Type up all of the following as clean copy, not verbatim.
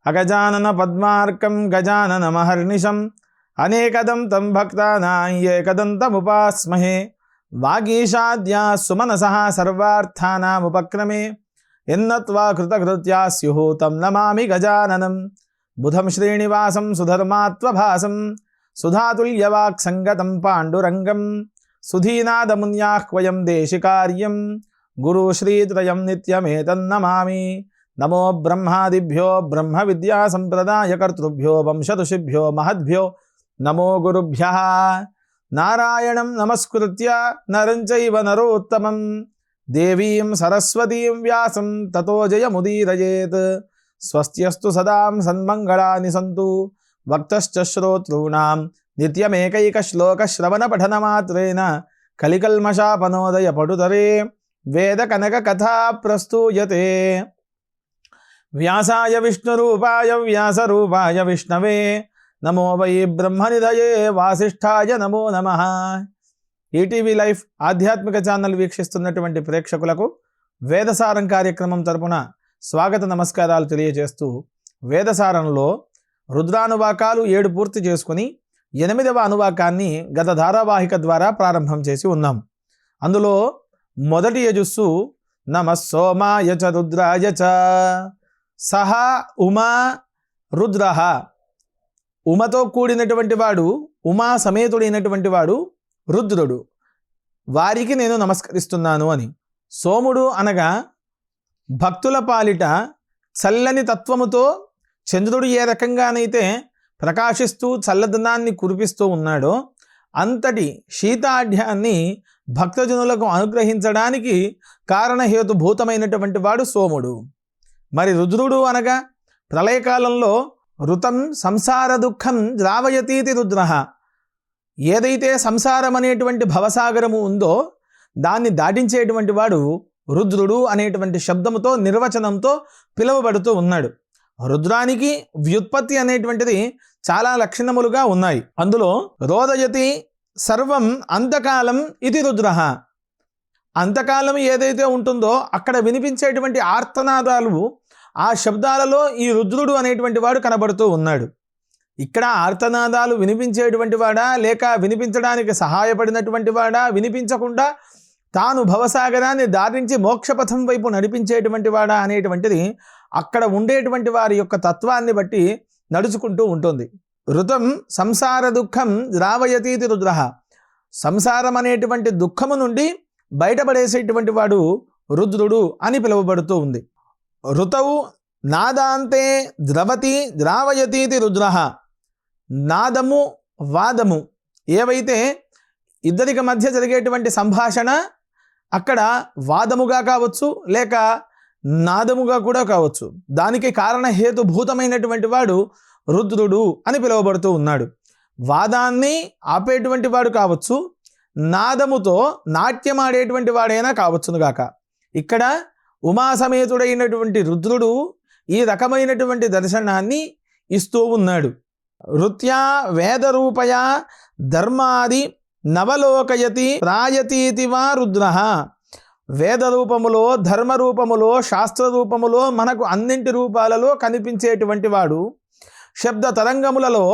అగజానన పద్మార్కం గజాననమహర్నిశం అనేకదం తం భక్తానాం ఏకదంతముపాస్మహే వాగీషాద్యా సుమనసః సర్వార్థానాముపక్రమే ఎన్నత్వా కృతకృత్యా స్యుః తం నమామి గజాననం బుధం శ్రీనివాసం సుధర్మాత్వభాసం సుధాతుల్యవాక్ సంగతం పాండురంగం సుధీనాదమున్యాహ్వయం దేశికార్యం గురు శ్రీత్రయం నిత్యమేతన్నమామి నమో బ్రహ్మాదిభ్యో బ్రహ్మ విద్యా సంప్రదాయకర్తృభ్యో వంశఋషిభ్యో మహద్భ్యో నమో గురుభ్యః నారాయణం నమస్కృత్య నరం చైవ నరోత్తమం దేవీం సరస్వతీం వ్యాసం తతో జయముదీరయేత్ స్వస్త్యస్తు సదాం సన్మంగళాని సంతు వక్తశ్చ శ్రోతॄణాం నిత్యమేకైక శ్లోక శ్రవణ పఠన మాత్రేణ కలికల్మషాపనోదయ పటుతరే వేద కనక కథా ప్రస్తూయతే వ్యాసాయ విష్ణురూపాయ వ్యాసరూపాయ విష్ణవే నమో వై బ్రహ్మనిధయే వాసిష్ఠాయ నమో నమః. ఈటీవీ లైఫ్ ఆధ్యాత్మిక ఛానల్ వీక్షిస్తున్నటువంటి ప్రేక్షకులకు వేదసారం కార్యక్రమం తరపున స్వాగత నమస్కారాలు తెలియజేస్తూ, వేదసారంలో రుద్రానువాకాలు 7 పూర్తి చేసుకుని 8వ అనువాకాన్ని గత ధారావాహిక ద్వారా ప్రారంభం చేసి ఉన్నాం. అందులో మొదటి యజుస్సు నమః సోమాయ చ రుద్రాయ చ సహ ఉమా రుద్రః. ఉమతో కూడినటువంటి వాడు, ఉమా సమేతుడైనటువంటి వాడు రుద్రుడు, వారికి నేను నమస్కరిస్తున్నాను అని. సోముడు అనగా భక్తుల పాలిట చల్లని తత్వముతో చంద్రుడు ఏ రకంగానైతే ప్రకాశిస్తూ చల్లదనాన్ని కురిపిస్తూ ఉన్నాడో అంతటి శీతాఢ్యాన్ని భక్తజనులకు అనుగ్రహించడానికి కారణహేతుభూతమైనటువంటి వాడు సోముడు. మరి రుద్రుడు అనగా ప్రళయకాలంలో ఋతం సంసార దుఃఖం ద్రావయతీతి రుద్రః. ఏదైతే సంసారం అనేటువంటి భవసాగరము ఉందో దాన్ని దాటించేటువంటి వాడు రుద్రుడు అనేటువంటి శబ్దముతో, నిర్వచనంతో పిలువబడుతూ ఉన్నాడు. రుద్రానికి వ్యుత్పత్తి అనేటువంటిది చాలా లక్షణములుగా ఉన్నాయి. అందులో రోదయతి సర్వం అంతకాలం ఇది రుద్రః. అంతకాలం ఏదైతే ఉంటుందో అక్కడ వినిపించేటువంటి ఆర్తనాదాలు, ఆ శబ్దాలలో ఈ రుద్రుడు అనేటువంటి వాడు కనబడుతూ ఉన్నాడు. ఇక్కడ ఆర్తనాదాలు వినిపించేటువంటి వాడా, లేక వినిపించడానికి సహాయపడినటువంటి వాడా, వినిపించకుండా తాను భవసాగరాన్ని దాటించి మోక్షపథం వైపు నడిపించేటువంటి వాడా అనేటువంటిది అక్కడ ఉండేటువంటి వారి యొక్క తత్వాన్ని బట్టి నడుచుకుంటూ ఉంటుంది. ఋతం సంసార దుఃఖం ద్రావయతీతి రుద్రః. సంసారం అనేటువంటి దుఃఖము నుండి బయటపడేసేటువంటి వాడు రుద్రుడు అని పిలువబడుతూ ఉంది. ఋతవు నాదాంతే ద్రవతి ద్రావయతీతి రుద్రః. నాదము వాదము ఏవైతే ఇద్దరికి మధ్య జరిగేటువంటి సంభాషణ అక్కడ వాదముగా కావచ్చు, లేక నాదముగా కూడా కావచ్చు, దానికి కారణహేతుభూతమైనటువంటి వాడు రుద్రుడు అని పిలువబడుతూ ఉన్నాడు. వాదాన్ని ఆపేటువంటి వాడు కావచ్చు, నాదముతో నాట్యమాడేటువంటి వాడైనా కావచ్చునుగాక. ఇక్కడ ఉమాసమేతుడైనటువంటి రుద్రుడు ఈ రకమైనటువంటి దర్శనాన్ని ఇస్తూ ఉన్నాడు. రుత్యా వేదరూపయా ధర్మాది నవలోకయతి ప్రాయతీతి వా రుద్రః. వేద రూపములో, ధర్మ రూపములో, శాస్త్ర రూపములో, మనకు అన్నింటి రూపాలలో కనిపించేటువంటి వాడు, శబ్ద తరంగములలో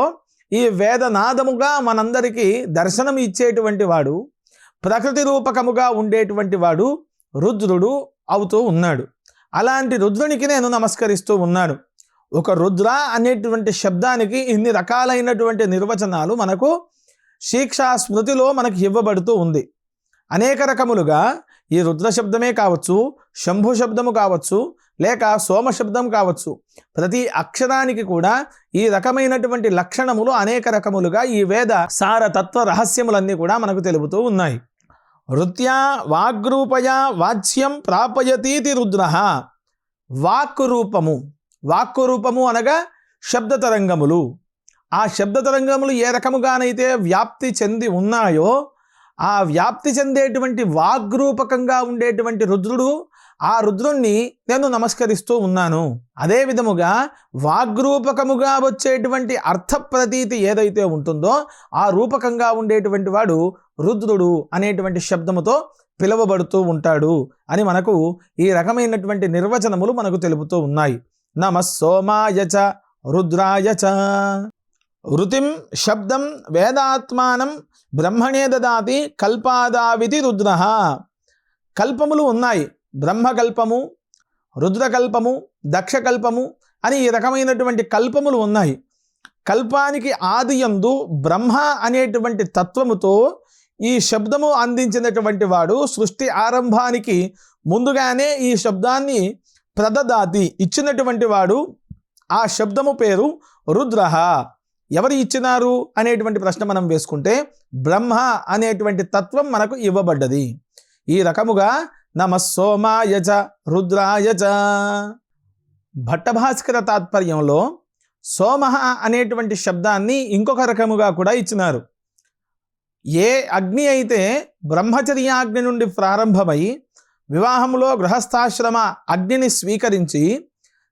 ఈ వేదనాదముగా మనందరికీ దర్శనం ఇచ్చేటువంటి వాడు, ప్రకృతి రూపకముగా ఉండేటువంటి వాడు రుద్రుడు అవుతూ ఉన్నాడు. అలాంటి రుద్రునికి నేను నమస్కరిస్తూ ఉన్నాను. ఒక రుద్ర అనేటువంటి శబ్దానికి ఇన్ని రకాలైనటువంటి నిర్వచనాలు మనకు శిక్షా స్మృతిలో మనకి ఇవ్వబడుతూ ఉంది. అనేక రకములుగా ఈ రుద్ర శబ్దమే కావచ్చు, శంభు శబ్దము కావచ్చు, లేక సోమ శబ్దం కావచ్చు, ప్రతి అక్షరానికి కూడా ఈ రకమైనటువంటి లక్షణములు అనేక రకములుగా ఈ వేద సార తత్వ రహస్యములన్నీ కూడా మనకు తెలుపుతూ ఉన్నాయి. రుత్యా వాగ్రూపయా వాచ్యం ప్రాపయతీతి రుద్రః. వాక్కు రూపము, వాక్కు రూపము అనగా శబ్ద తరంగములు. ఆ శబ్ద తరంగములు ఏ రకముగానైతే వ్యాప్తి చెంది ఉన్నాయో ఆ వ్యాప్తి చెందేటువంటి వాగ్రూపకంగా ఉండేటువంటి రుద్రుడు, ఆ రుద్రుణ్ణి నేను నమస్కరిస్తూ ఉన్నాను. అదే విధముగా వాగ్రూపకముగా వచ్చేటువంటి అర్థ ప్రతీతి ఏదైతే ఉంటుందో ఆ రూపకంగా ఉండేటువంటి వాడు రుద్రుడు అనేటువంటి శబ్దముతో పిలువబడుతూ ఉంటాడు అని మనకు ఈ రకమైనటువంటి నిర్వచనములు మనకు తెలుపుతూ ఉన్నాయి. నమః సోమాయ చ రుద్రాయ చ. ఋతిం శబ్దం వేదాత్మానం బ్రహ్మణే దదాతి కల్పాదావితి రుద్రః. కల్పములు ఉన్నాయి, బ్రహ్మకల్పము, రుద్రకల్పము, దక్షకల్పము అని ఈ రకమైనటువంటి కల్పములు ఉన్నాయి. కల్పానికి ఆదియందు బ్రహ్మ అనేటువంటి తత్వముతో ఈ శబ్దము అందించినటువంటి వాడు సృష్టి ఆరంభానికి ముందుగానే ఈ శబ్దాన్ని ప్రదదాతి ఇచ్చినటువంటి వాడు. ఆ శబ్దము పేరు రుద్రః. ఎవరు ఇచ్చినారు అనేటువంటి ప్రశ్న మనం వేసుకుంటే బ్రహ్మ అనేటువంటి తత్వం మనకు ఇవ్వబడ్డది. ఈ రకముగా నమః సోమాయ చ రుద్రాయ చ. భట్టభాస్కర తాత్పర్యంలో సోమః అనేటువంటి శబ్దాన్ని ఇంకొక రకముగా కూడా ఇచ్చినారు. ఏ అగ్ని అయితే బ్రహ్మచర్యాగ్ని నుండి ప్రారంభమై వివాహంలో గృహస్థాశ్రమ అగ్నిని స్వీకరించి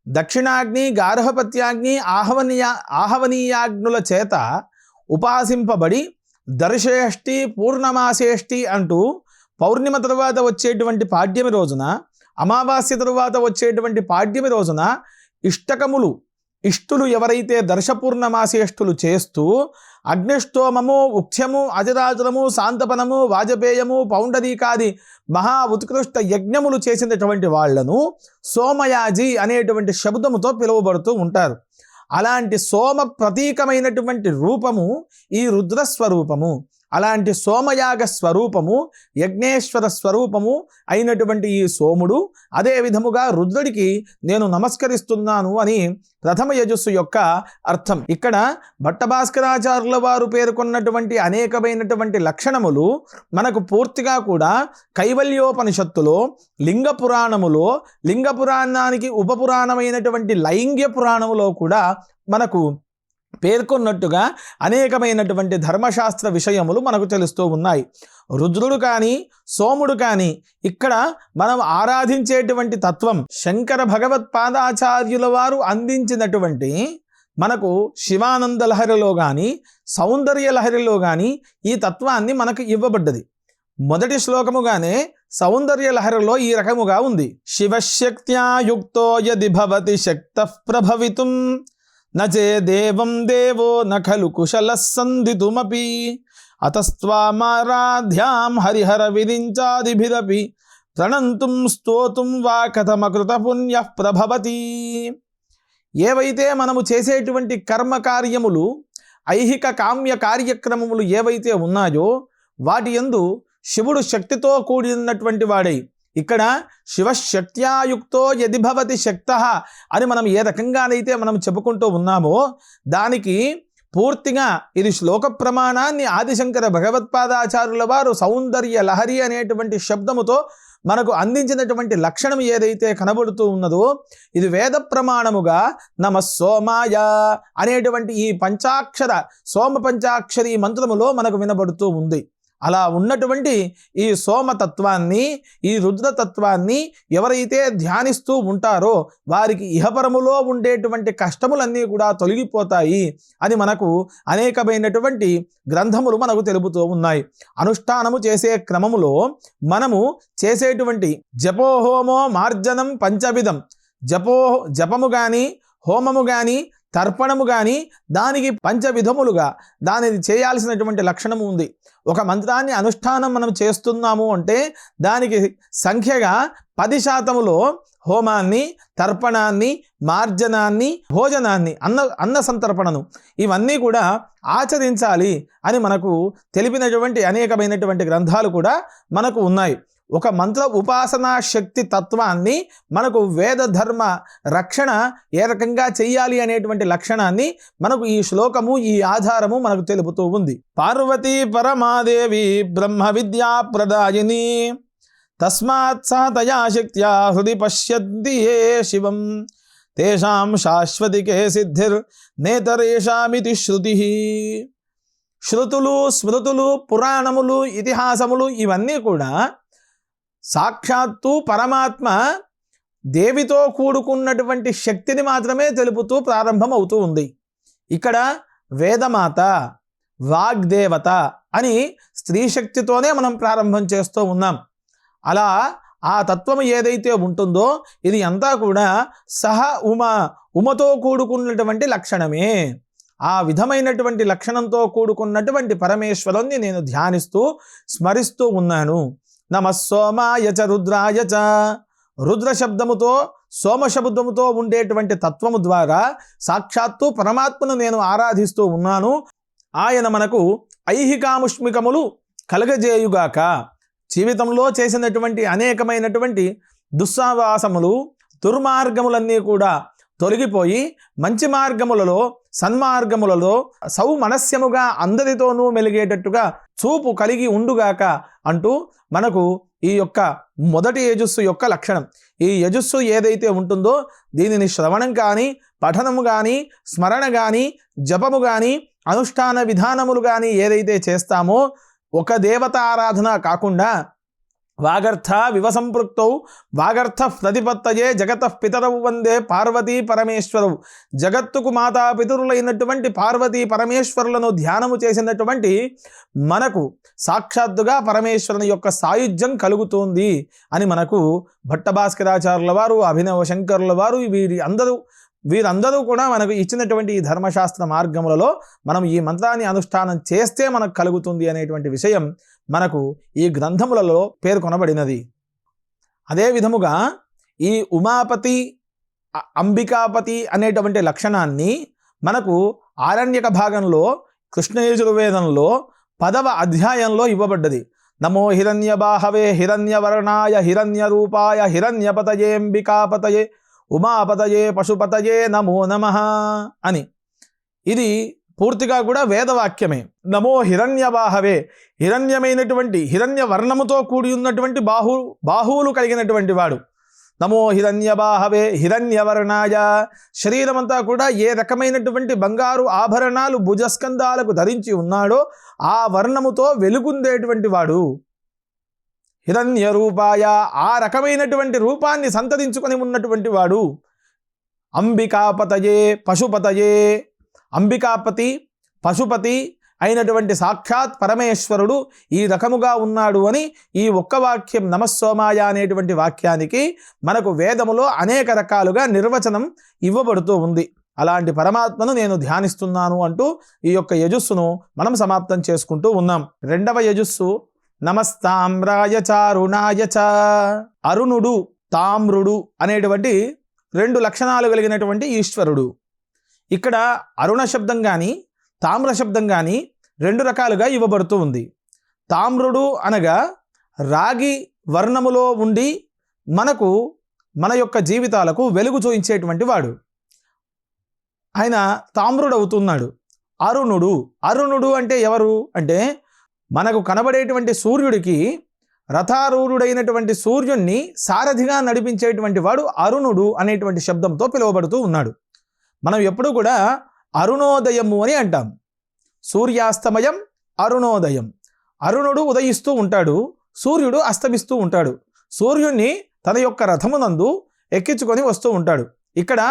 దక్షిణాగ్ని, గార్హపత్యాగ్ని, ఆహవనీయాగ్నుల చేత ఉపాసింపబడి దర్శేష్టి, పూర్ణమాసేష్టి అంటూ పౌర్ణిమ తరువాత వచ్చేటువంటి పాడ్యమి రోజున, అమావాస్య తరువాత వచ్చేటువంటి పాడ్యమి రోజున ఇష్టులు ఎవరైతే దర్శపూర్ణమాసేష్టులు చేస్తూ అగ్నిష్టోమము, ఉక్ష్యము, అజరాజరము, శాంతపనము, వాజపేయము, పౌండరీకాది మహా ఉత్కృష్ట యజ్ఞములు చేసినటువంటి వాళ్లను సోమయాజి అనేటువంటి శబ్దముతో పిలువబడుతూ ఉంటారు. అలాంటి సోమ ప్రతీకమైనటువంటి రూపము ఈ రుద్రస్వరూపము. అలాంటి సోమయాగ స్వరూపము, యజ్ఞేశ్వర స్వరూపము అయినటువంటి ఈ సోముడు అదే విధముగా రుద్రుడికి నేను నమస్కరిస్తున్నాను అని ప్రథమ యజస్సు యొక్క అర్థం. ఇక్కడ భట్టభాస్కరాచార్యుల వారు పేర్కొన్నటువంటి అనేకమైనటువంటి లక్షణములు మనకు పూర్తిగా కూడా కైవల్యోపనిషత్తులో, లింగ పురాణములో, లింగ పురాణానికి ఉపపురాణమైనటువంటి లైంగ్య పురాణములో కూడా మనకు పేర్కొన్నట్టుగా అనేకమైనటువంటి ధర్మశాస్త్ర విషయములు మనకు తెలుస్తూ ఉన్నాయి. రుద్రుడు కానీ సోముడు కానీ ఇక్కడ మనం ఆరాధించేటువంటి తత్వం శంకర భగవత్పాదాచార్యుల వారు అందించినటువంటి మనకు శివానంద లహరిలో కానీ సౌందర్య లహరిలో కానీ ఈ తత్వాన్ని మనకు ఇవ్వబడ్డది. మొదటి శ్లోకముగానే సౌందర్య లహరిలో ఈ రకముగా ఉంది. శివశక్త్యా యుక్తో యది భవతి శక్తః ప్రభవితుం నచే దేవం దేవో నఖలు కుశల సంధితుమపి అతస్త్వామారాధ్యాం హరిహర విరించాదిభిరపి ప్రణంతుం స్తోతుం వా కథమకృత పుణ్య ప్రభవతి. ఏవైతే మనము చేసేటువంటి కర్మ కార్యములు, ఐహిక కామ్య కార్యక్రమములు ఏవైతే ఉన్నాయో వాటి యందు శివుడు శక్తితో కూడినటువంటి వాడై, ఇక్కడ శివశక్త్యాయుక్తో యది భవతి శక్తః అని మనం ఏ రకంగానైతే మనం చెప్పుకుంటూ ఉన్నామో దానికి పూర్తిగా ఇది శ్లోక ప్రమాణాన్ని ఆదిశంకర భగవత్పాదాచార్యుల వారు సౌందర్య లహరి అనేటువంటి శబ్దముతో మనకు అందించినటువంటి లక్షణం ఏదైతే కనబడుతూ ఉన్నదో ఇది వేద ప్రమాణముగా నమః సోమాయ అనేటువంటి ఈ పంచాక్షర సోమ పంచాక్షరి మంత్రములో మనకు వినబడుతూ ఉంది. అలా ఉన్నటువంటి ఈ సోమతత్వాన్ని, ఈ రుద్రతత్వాన్ని ఎవరైతే ధ్యానిస్తూ ఉంటారో వారికి ఇహపరములో ఉండేటువంటి కష్టములన్నీ కూడా తొలగిపోతాయి అని మనకు అనేకమైనటువంటి గ్రంథములు మనకు తెలుపుతూ ఉన్నాయి. అనుష్ఠానము చేసే క్రమములో మనము చేసేటువంటి జపోహోమో మార్జనం పంచవిధం, జపము కానీ హోమము కానీ తర్పణము కానీ దానికి పంచవిధములుగా దానిని చేయాల్సినటువంటి లక్షణము ఉంది. ఒక మంత్రాన్ని అనుష్ఠానం మనం చేస్తున్నాము అంటే దానికి సంఖ్యగా 10% హోమాన్ని, తర్పణాన్ని, మార్జనాన్ని, భోజనాన్ని, అన్న సంతర్పణను ఇవన్నీ కూడా ఆచరించాలి అని మనకు తెలిపినటువంటి అనేకమైనటువంటి గ్రంథాలు కూడా మనకు ఉన్నాయి. ఒక మంత్ర ఉపాసనా శక్తి తత్వాన్ని మనకు వేద ధర్మ రక్షణ ఏ రకంగా చెయ్యాలి అనేటువంటి లక్షణాన్ని మనకు ఈ శ్లోకము, ఈ ఆధారము మనకు తెలుపుతూ ఉంది. పార్వతీ పరమాదేవి బ్రహ్మ విద్యా ప్రదాయిని తస్మాత్ సా తయా శక్త్యా హృది పశ్యంతి ఏ శివం తేషాం శాశ్వతికే సిద్ధిర్ నేతరేషామితి శృతి. శృతులు, స్మృతులు, పురాణములు, ఇతిహాసములు ఇవన్నీ కూడా సాక్షాత్తు పరమాత్మ దేవితో కూడుకున్నటువంటి శక్తిని మాత్రమే తెలుపుతూ ప్రారంభం అవుతూ ఉంది. ఇక్కడ వేదమాత, వాగ్దేవత అని స్త్రీ శక్తితోనే మనం ప్రారంభం చేస్తూ ఉన్నాం. అలా ఆ తత్వం ఏదైతే ఉంటుందో ఇది అంతా కూడా ఉమతో కూడుకున్నటువంటి లక్షణమే. ఆ విధమైనటువంటి లక్షణంతో కూడుకున్నటువంటి పరమేశ్వరుణ్ణి నేను ధ్యానిస్తూ స్మరిస్తూ ఉన్నాను. నమః సోమాయ చ రుద్రాయ చ. రుద్ర శబ్దముతో సోమ శబ్దముతో ఉండేటువంటి తత్వము ద్వారా సాక్షాత్తు పరమాత్మను నేను ఆరాధిస్తూ ఉన్నాను. ఆయన మనకు ఐహికాముష్మికములు కలగజేయుగాక. జీవితంలో చేసినటువంటి అనేకమైనటువంటి దుస్సావాసములు దుర్మార్గములన్నీ కూడా తొలగిపోయి మంచి మార్గములలో సన్మార్గములలో సౌమనస్యముగా అందరితోనూ మెలిగేటట్టుగా చూపు కలిగి ఉండుగాక అంటూ మనకు ఈ యొక్క మొదటి యజస్సు యొక్క లక్షణం. ఈ యజస్సు ఏదైతే ఉంటుందో దీనిని శ్రవణం కానీ పఠనము కానీ స్మరణ కానీ జపము కానీ అనుష్ఠాన విధానములు కానీ ఏదైతే చేస్తామో ఒక దేవత ఆరాధన కాకుండా వాగర్థ వివసంపృక్తౌ వాగర్థ ప్రతిపత్తయే జగతః పితరౌ వందే పార్వతీ పరమేశ్వరౌ. జగత్తుకు మాతాపితరులైనటువంటి పార్వతీ పరమేశ్వరులను ధ్యానము చేసినటువంటి మనకు సాక్షాత్తుగా పరమేశ్వరుని యొక్క సాయుధ్యం కలుగుతుంది అని మనకు భట్టభాస్కరాచార్యుల వారు, అభినవ శంకరుల వారు, వీరందరూ కూడా మనకు ఇచ్చినటువంటి ఈ ధర్మశాస్త్ర మార్గములలో మనం ఈ మంత్రాన్ని అనుష్ఠానం చేస్తే మనకు కలుగుతుంది అనేటువంటి విషయం మనకు ఈ గ్రంథములలో పేర్కొనబడినది. అదే విధముగా ఈ ఉమాపతి అంబికాపతి అనేటువంటి లక్షణాన్ని మనకు ఆరణ్యక భాగంలో కృష్ణయజుర్వేదంలో 10వ అధ్యాయంలో ఇవ్వబడ్డది. నమో హిరణ్యబాహవే హిరణ్యవర్ణాయ హిరణ్యరూపాయ హిరణ్యపతయే అంబికాపతయే ఉమాపతయే పశుపతయే నమో నమః అని. ఇది పూర్తిగా కూడా వేదవాక్యమే. నమో హిరణ్యబాహవే, హిరణ్యమైనటువంటి హిరణ్య వర్ణముతో కూడి ఉన్నటువంటి బాహువులు కలిగినటువంటి వాడు. నమో హిరణ్యబాహవే హిరణ్యవర్ణాయ, శరీరమంతా కూడా ఏ రకమైనటువంటి బంగారు ఆభరణాలు భుజస్కంధాలకు ధరించి ఉన్నాడో ఆ వర్ణముతో వెలుగుందేటువంటి వాడు. హిరణ్య రూపాయ, ఆ రకమైనటువంటి రూపాన్ని సంతరించుకొని ఉన్నటువంటి వాడు. అంబికాపతయే పశుపతయే, అంబికాపతి పశుపతి అయినటువంటి సాక్షాత్ పరమేశ్వరుడు ఈ రకముగా ఉన్నాడు అని ఈ ఒక్క వాక్యం నమస్సోమాయ అనేటువంటి వాక్యానికి మనకు వేదములో అనేక రకాలుగా నిర్వచనం ఇవ్వబడుతూ ఉంది. అలాంటి పరమాత్మను నేను ధ్యానిస్తున్నాను అంటూ ఈ యొక్క యజస్సును మనం సమాప్తం చేసుకుంటూ ఉన్నాం. 2వ యజస్సు నమస్తామ్రాయ చారుణాయ చ. అరుణుడు తామ్రుడు అనేటువంటి 2 లక్షణాలు కలిగినటువంటి ఈశ్వరుడు. ఇక్కడ అరుణ శబ్దం కానీ తామ్ర శబ్దం కానీ 2 రకాలుగా ఇవ్వబడుతూ ఉంది. తామ్రుడు అనగా రాగి వర్ణములో ఉండి మనకు మన యొక్క జీవితాలకు వెలుగు చూయించేటువంటి వాడు, ఆయన తామ్రుడు అవుతున్నాడు. అరుణుడు అంటే ఎవరు అంటే మనకు కనబడేటువంటి సూర్యుడికి రథారూఢుడైనటువంటి సూర్యుణ్ణి సారథిగా నడిపించేటువంటి వాడు అరుణుడు అనేటువంటి శబ్దంతో పిలువబడుతూ ఉన్నాడు. మనం ఎప్పుడు కూడా అరుణోదయము అని అంటాం. సూర్యాస్తమయం అరుణోదయం. అరుణుడు ఉదయిస్తూ ఉంటాడు, సూర్యుడు అస్తమిస్తూ ఉంటాడు. సూర్యుణ్ణి తన యొక్క రథమునందు ఎక్కించుకొని వస్తూ ఉంటాడు. ఇక్కడ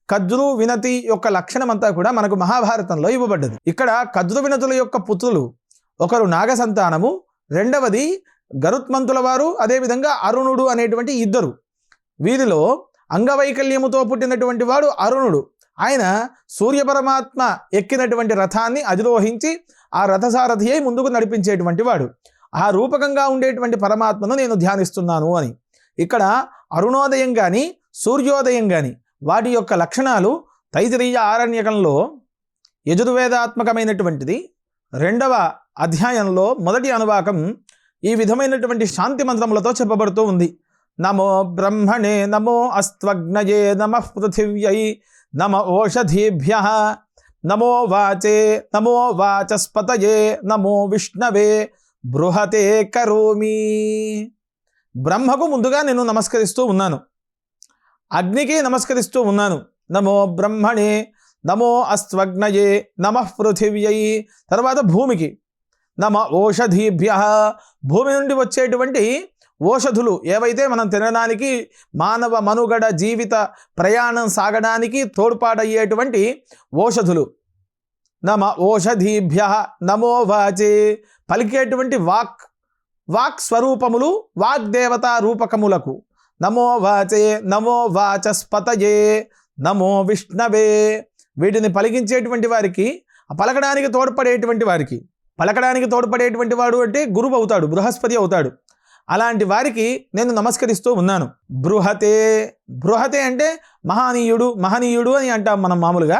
కద్రు వినతి యొక్క లక్షణమంతా కూడా మనకు మహాభారతంలో ఇవ్వబడ్డది. ఇక్కడ కద్రు వినతుల యొక్క పుత్రులు, ఒకరు నాగ సంతానము, రెండవది గరుత్మంతుల వారు, అదేవిధంగా అరుణుడు అనేటువంటి 2. వీరిలో అంగవైకల్యముతో పుట్టినటువంటి వాడు అరుణుడు. ఆయన సూర్యపరమాత్మ ఎక్కినటువంటి రథాన్ని అధిరోహించి ఆ రథసారథి అయి ముందుకు నడిపించేటువంటి వాడు. ఆ రూపకంగా ఉండేటువంటి పరమాత్మను నేను ధ్యానిస్తున్నాను అని. ఇక్కడ అరుణోదయం కానీ సూర్యోదయం కానీ వాటి యొక్క లక్షణాలు తైతిరీయ ఆరణ్యకంలో యజుర్వేదాత్మకమైనటువంటిది 2వ అధ్యాయంలో మొదటి అనువాకం ఈ విధమైనటువంటి శాంతి మంత్రములతో చెప్పబడుతూ ఉంది. నమో బ్రహ్మణే నమో అస్త్వగ్నయే నమః పృథివ్యై నమ ఓషధీభ్యః నమో వాచే నమో వాచస్పతయే నమో విష్ణవే బృహతే కరోమి. బ్రహ్మకు ముందుగా నేను నమస్కరిస్తూ ఉన్నాను, అగ్నికి నమస్కరిస్తూ ఉన్నాను. నమో బ్రహ్మణే నమో అస్త్వగ్నయే నమః పృథివ్యై, తర్వాత భూమికి నమ ఓషధీభ్యః, భూమి నుండి వచ్చేటువంటి ఓషధులు ఏవైతే మనం తినడానికి మానవ మనుగడ జీవిత ప్రయాణం సాగడానికి తోడ్పాటయ్యేటువంటి ఓషధులు. నమ ఓషధీభ్యః నమో వాచే, పలికేటువంటి వాక్ వాక్ స్వరూపములు వాగ్దేవతా రూపకములకు నమో వాచే నమో వాచస్పతయే నమో విష్ణవే. వీటిని పలికించేటువంటి వారికి, పలకడానికి తోడ్పడేటువంటి వారికి, పలకడానికి తోడ్పడేటువంటి వాడు అంటే గురువు అవుతాడు, బృహస్పతి అవుతాడు. అలాంటి వారికి నేను నమస్కరిస్తూ ఉన్నాను. బృహతే, బృహతే అంటే మహనీయుడు, మహనీయుడు అని అంటాం మనం మామూలుగా.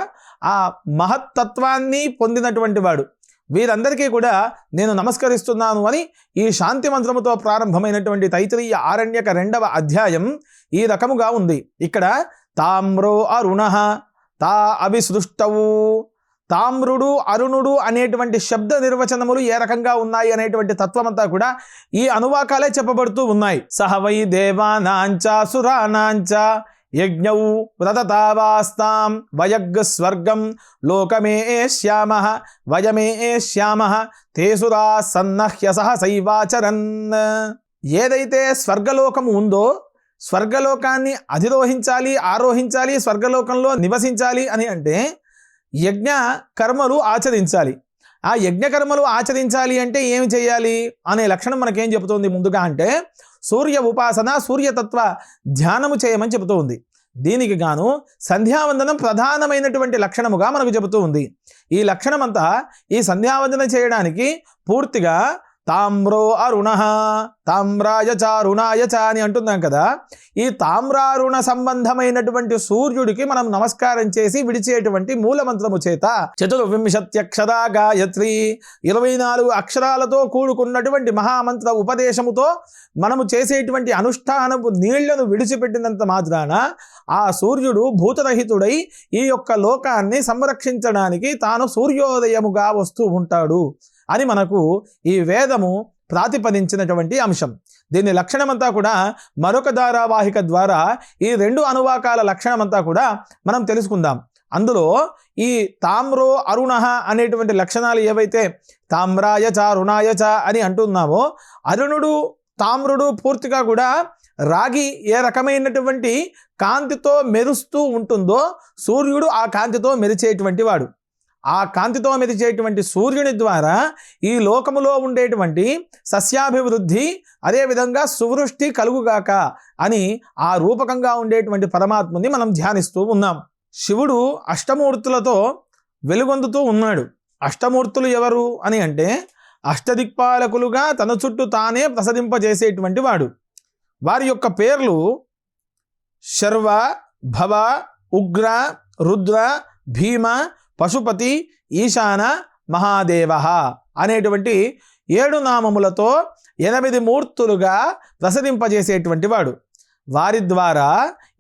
ఆ మహత్తత్వాన్ని పొందినటువంటి వాడు. వీరందరికీ కూడా నేను నమస్కరిస్తున్నాను అని ఈ శాంతి మంత్రముతో ప్రారంభమైనటువంటి తైత్తరీయ ఆరణ్యక 2వ అధ్యాయం ఈ రకముగా ఉంది. ఇక్కడ తామ్రో అరుణః తా అవిసృష్టవు. తామ్రుడు అరుణుడు అనేటువంటి శబ్ద నిర్వచనములు ఏ రకంగా ఉన్నాయి అనేటువంటి తత్వమంతా కూడా ఈ అనువాకాలే చెప్పబడుతూ ఉన్నాయి. సహ వై దేవానాంచ సురానాంచ యజ్ఞౌ వ్రతతావాస్తాం వయగ్ స్వర్గం లోకమే శ్యామః వయమే శ్యామః తే సురా సన్నహ్య సహసైవాచరన్. ఏదైతే స్వర్గలోకము ఉందో, స్వర్గలోకాన్ని అధిరోహించాలి, ఆరోహించాలి, స్వర్గలోకంలో నివసించాలి అని అంటే యజ్ఞ కర్మలు ఆచరించాలి. ఆ యజ్ఞ కర్మలు ఆచరించాలి అంటే ఏమి చేయాలి అనే లక్షణం మనకేం చెబుతుంది ముందుగా అంటే సూర్య ఉపాసన, సూర్యతత్వ ధ్యానము చేయమని చెబుతూ ఉంది. దీనికి గాను సంధ్యావందనం ప్రధానమైనటువంటి లక్షణముగా మనకు చెబుతూ ఉంది. ఈ లక్షణమంతా ఈ సంధ్యావందనం చేయడానికి పూర్తిగా తామ్రో అరుణః తామ్రాయ చ అరుణాయ చ అని అంటున్నాం కదా. ఈ తామ్రారుణ సంబంధమైనటువంటి సూర్యుడికి మనం నమస్కారం చేసి విడిచేటువంటి మూలమంత్రము చేత 24 అక్షరా గాయత్రి 24 అక్షరాలతో కూడుకున్నటువంటి మహామంత్ర ఉపదేశముతో మనము చేసేటువంటి అనుష్ఠానపు నీళ్లను విడిచిపెట్టినంత మాత్రాన ఆ సూర్యుడు భూతరహితుడై ఈ యొక్క లోకాన్ని సంరక్షించడానికి తాను సూర్యోదయముగా వస్తూ ఉంటాడు అని మనకు ఈ వేదము ప్రాతిపదించినటువంటి అంశం. దీని లక్షణమంతా కూడా మరొక ధారావాహిక ద్వారా ఈ 2 అనువాకాల లక్షణమంతా కూడా మనం తెలుసుకుందాం. అందులో ఈ తామ్రో అరుణః అనేటువంటి లక్షణాలు ఏవైతే తామ్రాయ చ అరుణాయ చ అని అంటున్నామో, అరుణుడు తామ్రుడు పూర్తిగా కూడా రాగి ఏ రకమైనటువంటి కాంతితో మెరుస్తూ ఉంటుందో సూర్యుడు ఆ కాంతితో మెరిచేటువంటి వాడు. ఆ కాంతితో మెరిచేటువంటి సూర్యుని ద్వారా ఈ లోకములో ఉండేటువంటి సస్యాభివృద్ధి, అదేవిధంగా సువృష్టి కలుగుగాక అని ఆ రూపకంగా ఉండేటువంటి పరమాత్మని మనం ధ్యానిస్తూ ఉన్నాం. శివుడు అష్టమూర్తులతో వెలుగొందుతూ ఉన్నాడు. అష్టమూర్తులు ఎవరు అని అంటే అష్టదిక్పాలకులుగా తన చుట్టూ తానే ప్రసరింపజేసేటువంటి వాడు. వారి యొక్క పేర్లు శర్వ, భవ, ఉగ్ర, రుద్ర, భీమ, పశుపతి, ఈశాన, మహాదేవ అనేటువంటి 7 నామములతో 8 మూర్తులుగా ప్రసరింపజేసేటువంటి వాడు. వారి ద్వారా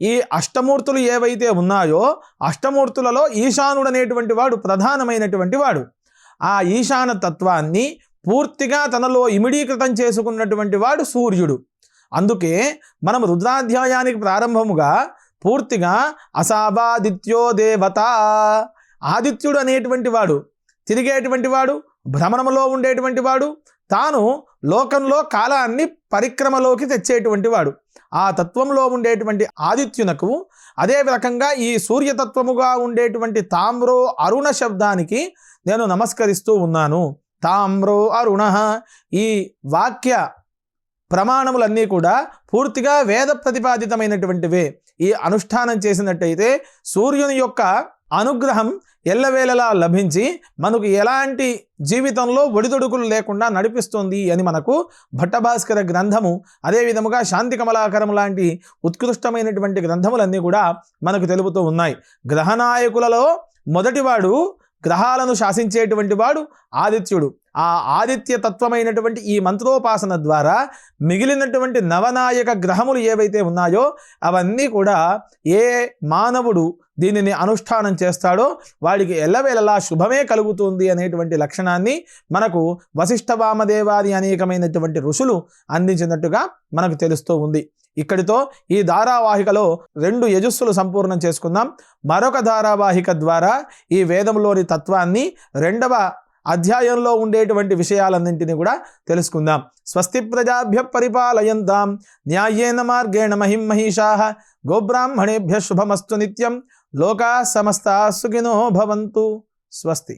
ఈ అష్టమూర్తులు ఏవైతే ఉన్నాయో అష్టమూర్తులలో ఈశానుడు అనేటువంటి వాడు ప్రధానమైనటువంటి వాడు. ఆ ఈశాన తత్వాన్ని పూర్తిగా తనలో ఇమిడీకృతం చేసుకున్నటువంటి వాడు సూర్యుడు. అందుకే మనం రుద్రాధ్యాయానికి ప్రారంభముగా పూర్తిగా అసావాదిత్యో దేవత, ఆదిత్యుడు అనేటువంటి వాడు, తిరిగేటువంటి వాడు, భ్రమణములో ఉండేటువంటి వాడు, తాను లోకంలో కాలాన్ని పరిక్రమలోకి తెచ్చేటువంటి వాడు. ఆ తత్వంలో ఉండేటువంటి ఆదిత్యునకు అదే రకంగా ఈ సూర్యతత్వముగా ఉండేటువంటి తామ్రో అరుణ శబ్దానికి నేను నమస్కరిస్తూ ఉన్నాను. తామ్రో అరుణః ఈ వాక్య ప్రమాణములన్నీ కూడా పూర్తిగా వేద ప్రతిపాదితమైనటువంటివే. ఈ అనుష్ఠానం చేసినట్టయితే సూర్యుని యొక్క అనుగ్రహం ఎల్లవేళలా లభించి మనకు ఎలాంటి జీవితంలో ఒడిదొడుకులు లేకుండా నడిపిస్తుంది అని మనకు భట్టభాస్కర గ్రంథము, అదేవిధముగా శాంతి కమలాకరం లాంటి ఉత్కృష్టమైనటువంటి గ్రంథములన్నీ కూడా మనకు తెలుపుతూ ఉన్నాయి. గ్రహనాయకులలో మొదటివాడు, గ్రహాలను శాసించేటువంటి వాడు ఆదిత్యుడు. ఆ ఆదిత్య తత్వమైనటువంటి ఈ మంత్రోపాసన ద్వారా మిగిలినటువంటి నవనాయక గ్రహములు ఏవైతే ఉన్నాయో అవన్నీ కూడా ఏ మానవుడు దీనిని అనుష్ఠానం చేస్తాడో వాడికి ఎల్లవేళలా శుభమే కలుగుతుంది అనేటువంటి లక్షణాన్ని మనకు వశిష్ఠ వామదేవాది అనేకమైనటువంటి ఋషులు అందించినట్టుగా మనకు తెలుస్తూ ఉంది. ఇక్కడితో ఈ ధారావాహికలో 2 యజస్సులు సంపూర్ణం చేసుకుందాం. మరొక ధారావాహిక ద్వారా ఈ వేదంలోని తత్వాన్ని 2వ అధ్యాయంలో ఉండేటువంటి విషయాలన్నింటినీ కూడా తెలుసుకుందాం. స్వస్తి ప్రజాభ్య పరిపాలయంతాం న్యాయేన మార్గేణ మహిమహీషాః గోబ్రాహ్మణేభ్య శుభమస్తు నిత్యం. లోకా సమస్తా సుఖినో భవంతు. స్వస్తి.